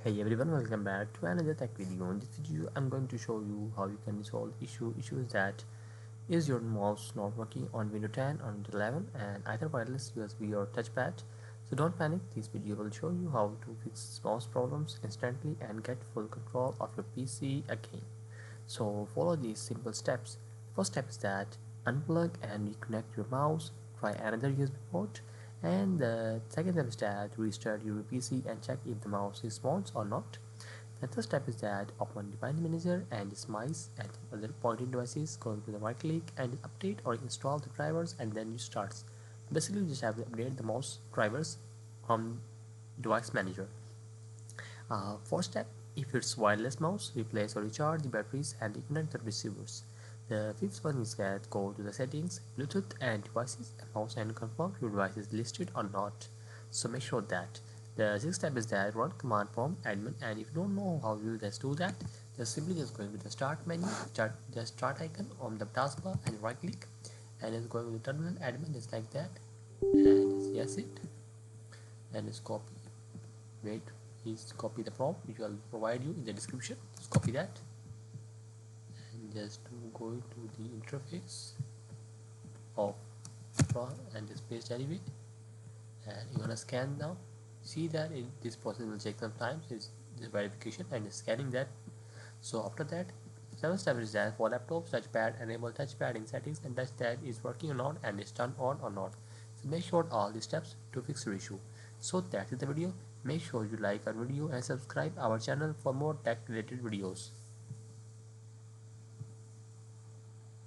Hey everyone, welcome back to another tech video. In this video I'm going to show you how you can resolve issues that is your mouse not working on Windows 10 or Windows 11 and either wireless USB or touchpad. So don't panic, this video will show you how to fix mouse problems instantly and get full control of your PC again. So follow these simple steps. First step is that unplug and reconnect your mouse, try another USB port, and the second step is that restart your PC and check if the mouse responds or not. The third step is that open device manager and its mice and other pointing devices, go to the right click and update or install the drivers and then you start. Basically you just have to update the mouse drivers from device manager. Fourth step, if it's wireless mouse, replace or recharge the batteries and reconnect the receivers. The fifth one is that go to the settings, Bluetooth and devices, and mouse and confirm your device is listed or not. So make sure that. The sixth step is that run command prompt admin, and if you don't know how you just do that, just simply just going to the start menu, the start icon on the taskbar and right click, and it's going to the terminal admin just like that, and just yes it, and just copy. Wait, is copy the prompt which will provide you in the description. Just copy that and just go to the interface of and just paste anyway, and you're gonna scan now. See that this process will take some time, so it's the verification and scanning that. So after that, seven step is that for laptops touchpad, enable touchpad in settings and touch that is working or not and is turned on or not. So make sure all these steps to fix your issue. So that is the video. Make sure you like our video and subscribe our channel for more tech related videos.